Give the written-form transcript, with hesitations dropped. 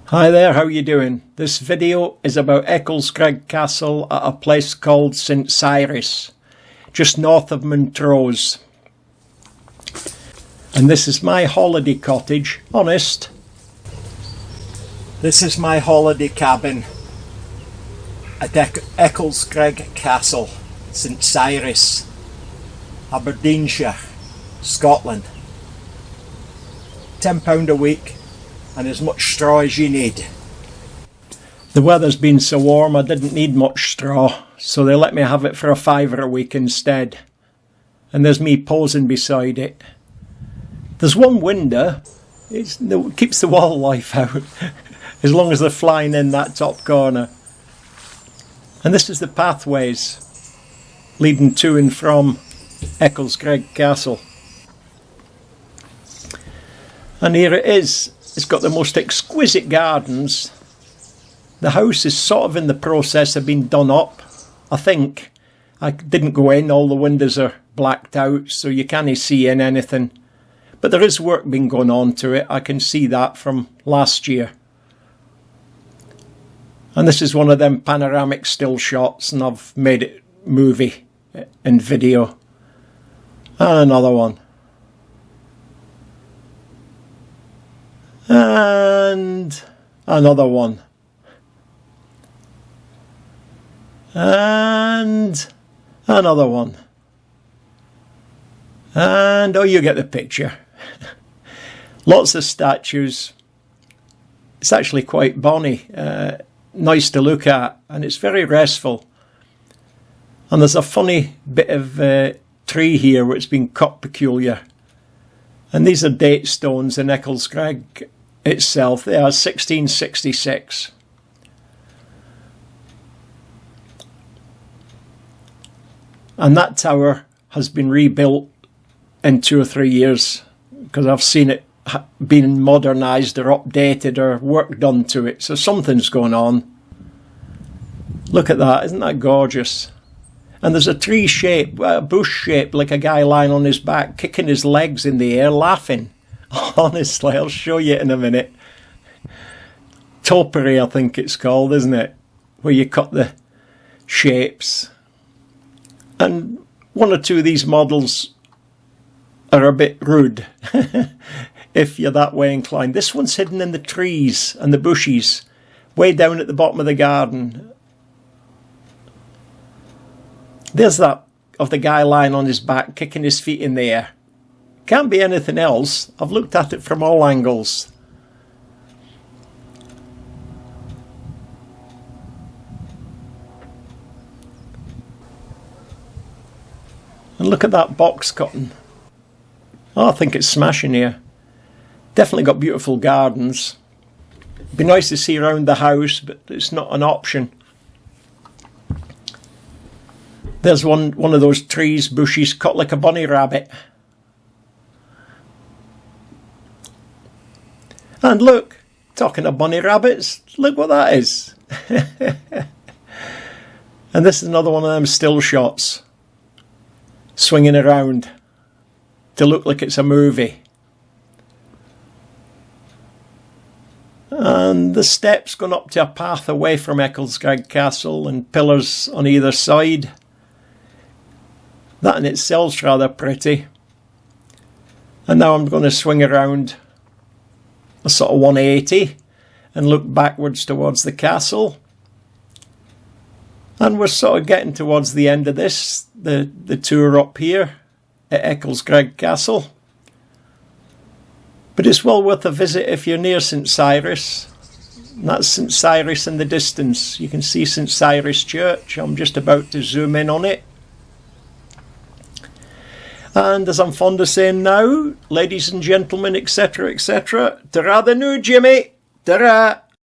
Hi there, how you doing? This video is about Ecclesgreig Castle at a place called St Cyrus, just north of Montrose. And this is my holiday cottage, honest. This is my holiday cabin at Ecclesgreig Castle, St Cyrus, Aberdeenshire, Scotland. £10 a week and as much straw as you need. The weather's been so warm I didn't need much straw, so they let me have it for a £5 a week instead. And there's me posing beside it. There's one window, it keeps the wildlife out, as long as they're flying in that top corner. And this is the pathways leading to and from Ecclesgreig Castle. And here it is. It's got the most exquisite gardens. The house is sort of in the process of being done up, I think. I didn't go in, all the windows are blacked out, so you can't see in anything. But there is work being going on to it, I can see that from last year. And this is one of them panoramic still shots, and I've made it movie and video. And another one. And another one. And another one. And oh, you get the picture. Lots of statues. It's actually quite bonny, nice to look at, and it's very restful. And there's a funny bit of tree here which has been cut peculiar. And these are date stones in Ecclesgreig itself. They are 1666. And that tower has been rebuilt in 2 or 3 years, because I've seen it being modernised or updated or work done to it. So something's going on. Look at that, isn't that gorgeous? And there's a tree shape, a bush shape, like a guy lying on his back, kicking his legs in the air, laughing. Honestly, I'll show you in a minute. Topiary, I think it's called, isn't it? Where you cut the shapes. And 1 or 2 of these models are a bit rude, if you're that way inclined. This one's hidden in the trees and the bushes, way down at the bottom of the garden. There's that of the guy lying on his back, kicking his feet in the air. Can't be anything else. I've looked at it from all angles. And look at that box cutting. Oh, I think it's smashing here. Definitely got beautiful gardens. It'd be nice to see around the house, but it's not an option. There's one of those trees, bushes, cut like a bunny rabbit. And look, talking of bunny rabbits, look what that is. And this is another one of them still shots, swinging around to look like it's a movie. And the steps going up to a path away from Ecclesgreig Castle and pillars on either side. That in itself's rather pretty. And now I'm going to swing around a sort of 180 and look backwards towards the castle. And we're sort of getting towards the end of this, the tour up here at Ecclesgreig Castle. But it's well worth a visit if you're near St Cyrus. And that's St Cyrus in the distance. You can see St Cyrus Church. I'm just about to zoom in on it. And as I'm fond of saying now, ladies and gentlemen, etc., etc., ta-ra the new Jimmy, ta-ra!